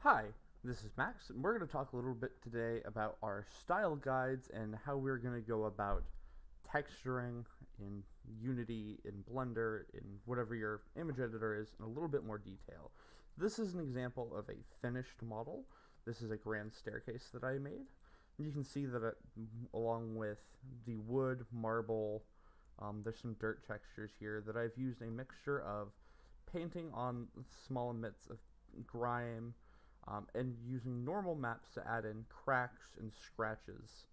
Hi, this is Max, and we're going to talk a little bit today about our style guides and how we're going to go about texturing in Unity, in Blender, in whatever your image editor is, in a little bit more detail. This is an example of a finished model. This is a grand staircase that I made. You can see that along with the wood, marble, there's some dirt textures here that I've used a mixture of painting on small bits of grime, and using normal maps to add in cracks and scratches.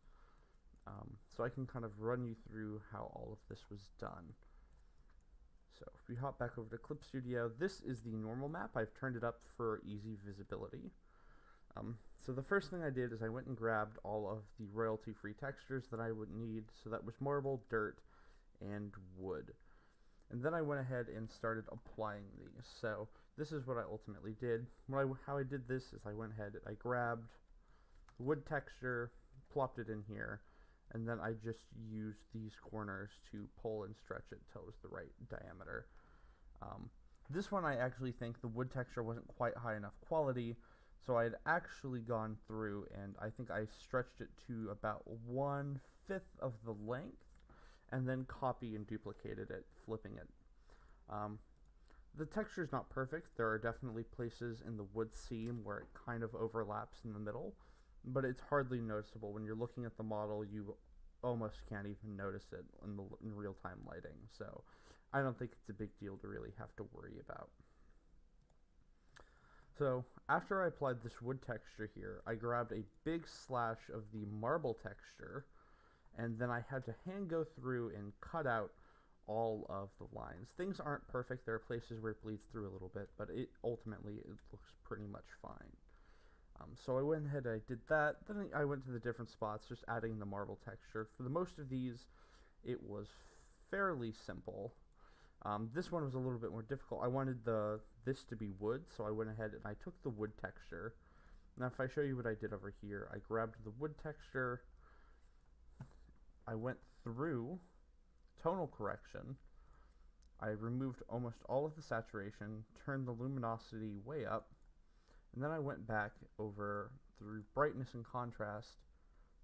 So I can kind of run you through how all of this was done. So if we hop back over to Clip Studio, this is the normal map. I've turned it up for easy visibility. So the first thing I did is I went and grabbed all of the royalty-free textures that I would need. So that was marble, dirt, and wood. And then I went ahead and started applying these. So this is what I ultimately did. How I did this is I went ahead, I grabbed the wood texture, plopped it in here, and then I just used these corners to pull and stretch it until it was the right diameter. This one I actually think the wood texture wasn't quite high enough quality, so I had actually gone through and I think I stretched it to about 1/5 of the length, and then copy and duplicated it, flipping it. The texture is not perfect. There are definitely places in the wood seam where it kind of overlaps in the middle, but it's hardly noticeable. When you're looking at the model, you almost can't even notice it in real-time lighting, so I don't think it's a big deal to really have to worry about. So after I applied this wood texture here, I grabbed a big slash of the marble texture, and then I had to hand go through and cut out all of the lines. Things aren't perfect. There are places where it bleeds through a little bit, but ultimately it looks pretty much fine. So I went ahead and I did that. Then I went to the different spots, just adding the marble texture. For the most of these, it was fairly simple. This one was a little bit more difficult. I wanted this to be wood, so I went ahead and I took the wood texture. Now if I show you what I did over here, I grabbed the wood texture, I went through tonal correction, I removed almost all of the saturation, turned the luminosity way up, and then I went back over through brightness and contrast,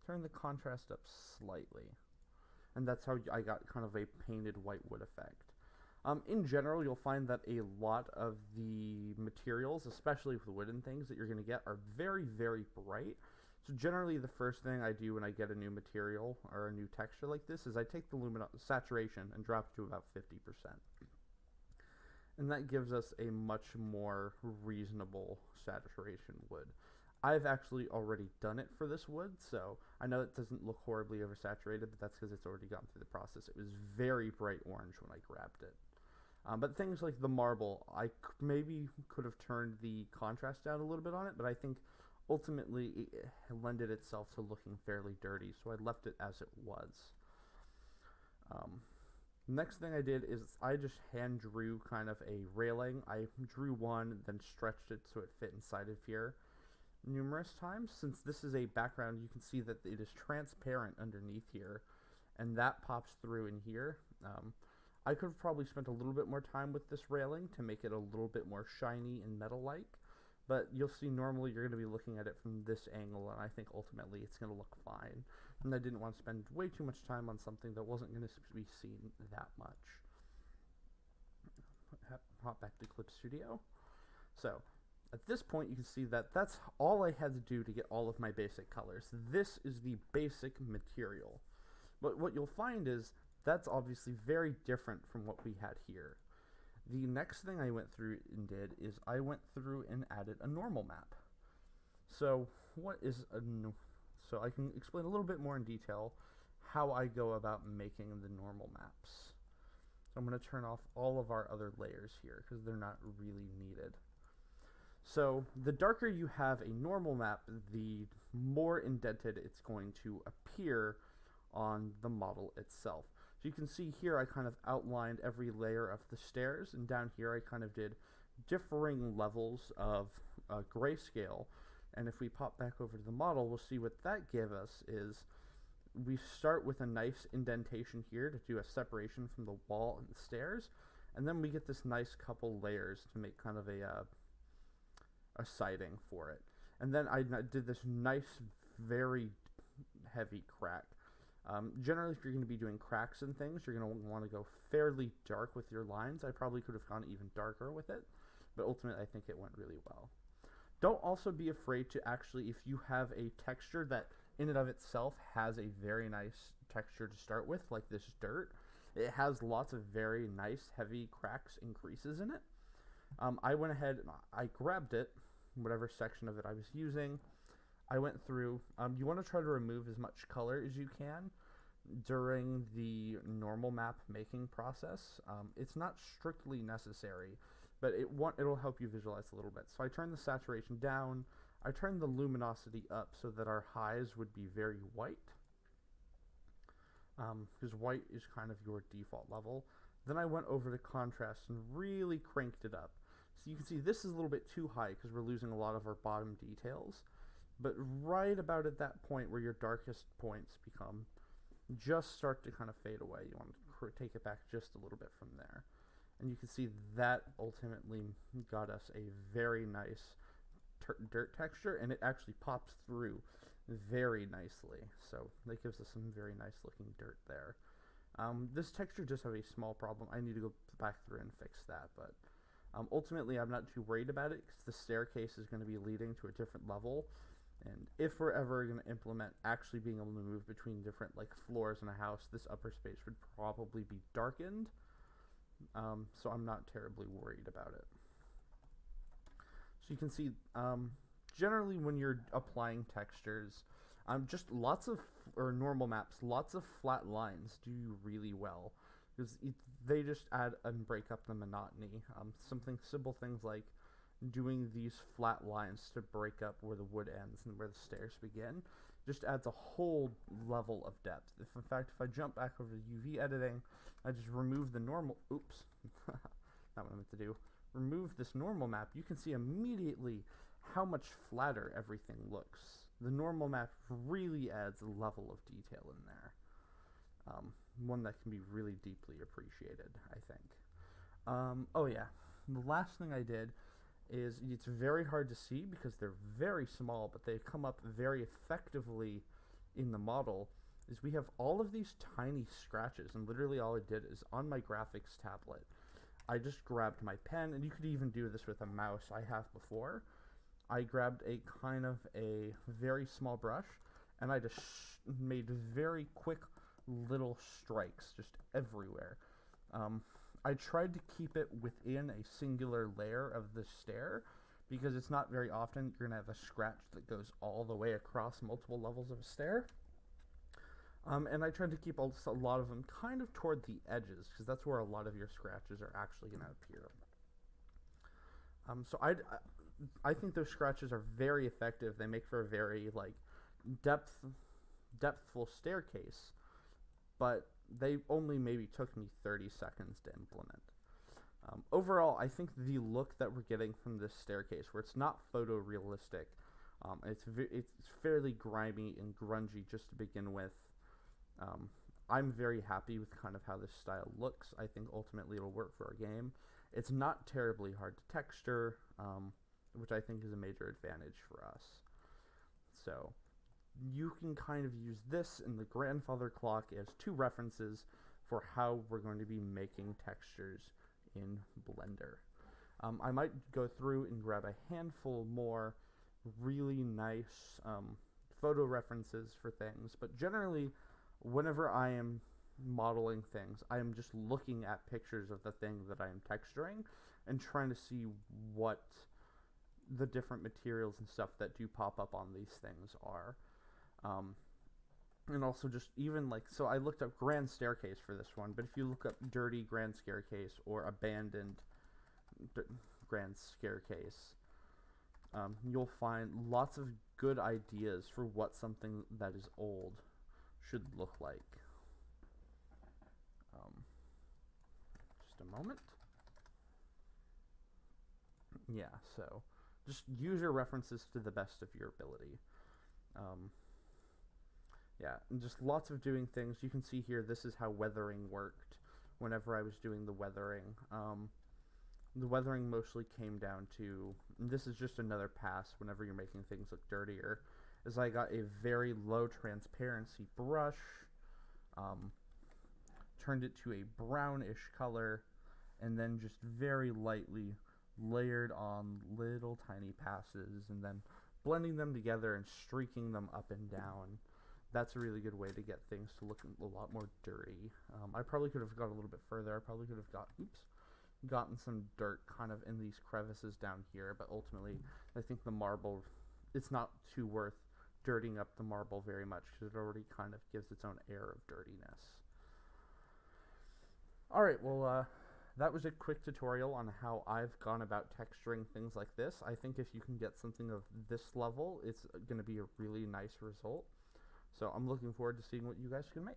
turned the contrast up slightly. And that's how I got kind of a painted white wood effect. In general, you'll find that a lot of the materials, especially with wooden things that you're going to get, are very, very bright. So generally the first thing I do when I get a new material or a new texture like this is I take the saturation and drop it to about 50%. And that gives us a much more reasonable saturation wood. I've actually already done it for this wood, so I know it doesn't look horribly oversaturated, but that's because it's already gone through the process. It was very bright orange when I grabbed it. But things like the marble, I maybe could have turned the contrast down a little bit on it, but I think ultimately it lended itself to looking fairly dirty, so I left it as it was. Next thing I did is I just hand drew kind of a railing. I drew one, then stretched it so it fit inside of here numerous times. Since this is a background, you can see that it is transparent underneath here, and that pops through in here. I could have probably spent a little bit more time with this railing to make it a little bit more shiny and metal-like, but you'll see normally you're going to be looking at it from this angle, and I think ultimately it's going to look fine. And I didn't want to spend way too much time on something that wasn't going to be seen that much. Hop back to Clip Studio. So at this point you can see that that's all I had to do to get all of my basic colors. This is the basic material. But what you'll find is that's obviously very different from what we had here. The next thing I went through and did is I went through and added a normal map. So what is so I can explain a little bit more in detail how I go about making the normal maps. So I'm going to turn off all of our other layers here because they're not really needed. So the darker you have a normal map, the more indented it's going to appear on the model itself. So you can see here I kind of outlined every layer of the stairs, and down here I kind of did differing levels of grayscale. And if we pop back over to the model, we'll see what that gave us is we start with a nice indentation here to do a separation from the wall and the stairs, and then we get this nice couple layers to make kind of a a siding for it. And then I did this nice, very heavy crack. Generally, if you're going to be doing cracks and things, you're going to want to go fairly dark with your lines. I probably could have gone even darker with it, but ultimately I think it went really well. Don't also be afraid to actually, if you have a texture that in and of itself has a very nice texture to start with, like this dirt, it has lots of very nice heavy cracks and creases in it. I went ahead and I grabbed it, whatever section of it I was using. I went through, you want to try to remove as much color as you can during the normal map making process. It's not strictly necessary, but it'll help you visualize a little bit. So I turned the saturation down. I turned the luminosity up so that our highs would be very white, because white is kind of your default level. Then I went over to contrast and really cranked it up. So you can see this is a little bit too high because we're losing a lot of our bottom details. But right about at that point where your darkest points become just start to kind of fade away, you want to take it back just a little bit from there. And you can see that ultimately got us a very nice dirt texture, and it actually pops through very nicely. So that gives us some very nice looking dirt there. This texture does have a small problem. I need to go back through and fix that, but ultimately I'm not too worried about it because the staircase is going to be leading to a different level. And if we're ever going to implement actually being able to move between different like floors in a house, this upper space would probably be darkened. So I'm not terribly worried about it. So you can see, generally when you're applying textures, just or normal maps, lots of flat lines do really well, because they just add and break up the monotony. Simple things like doing these flat lines to break up where the wood ends and where the stairs begin just adds a whole level of depth. In fact, if I jump back over to UV editing, I just remove the normal, oops, not what I meant to do, remove this normal map, you can see immediately how much flatter everything looks. The normal map really adds a level of detail in there. One that can be really deeply appreciated, I think. Oh yeah, the last thing I did is, it's very hard to see because they're very small, but they come up very effectively in the model, is we have all of these tiny scratches, and literally all I did is on my graphics tablet, I just grabbed my pen, and you could even do this with a mouse I have before. I grabbed a kind of a very small brush, and I just made very quick little strikes just everywhere. I tried to keep it within a singular layer of the stair, because it's not very often you're going to have a scratch that goes all the way across multiple levels of a stair. And I tried to keep a lot of them kind of toward the edges, because that's where a lot of your scratches are actually going to appear. So I think those scratches are very effective. They make for a very like depthful staircase, but they only maybe took me 30 seconds to implement. Overall, I think the look that we're getting from this staircase, where it's not photorealistic, it's fairly grimy and grungy just to begin with. I'm very happy with kind of how this style looks. I think ultimately it'll work for our game. It's not terribly hard to texture, which I think is a major advantage for us. So you can kind of use this and the grandfather clock as two references for how we're going to be making textures in Blender. I might go through and grab a handful more really nice photo references for things, but generally whenever I am modeling things, I am just looking at pictures of the thing that I am texturing and trying to see what the different materials and stuff that do pop up on these things are. And also just even like, so I looked up grand staircase for this one, but if you look up dirty grand staircase or abandoned grand staircase, you'll find lots of good ideas for what something that is old should look like. Just a moment. Yeah, so just use your references to the best of your ability. Yeah, and just lots of doing things. You can see here, this is how weathering worked whenever I was doing the weathering. The weathering mostly came down to, and this is just another pass whenever you're making things look dirtier, is I got a very low transparency brush, turned it to a brownish color, and then just very lightly layered on little tiny passes, and then blending them together and streaking them up and down. That's a really good way to get things to look a lot more dirty. I probably could have got a little bit further. I probably could have gotten some dirt kind of in these crevices down here, but ultimately I think the marble, it's not too worth dirtying up the marble very much because it already kind of gives its own air of dirtiness. Alright, well, that was a quick tutorial on how I've gone about texturing things like this. I think if you can get something of this level, it's going to be a really nice result. So I'm looking forward to seeing what you guys can make.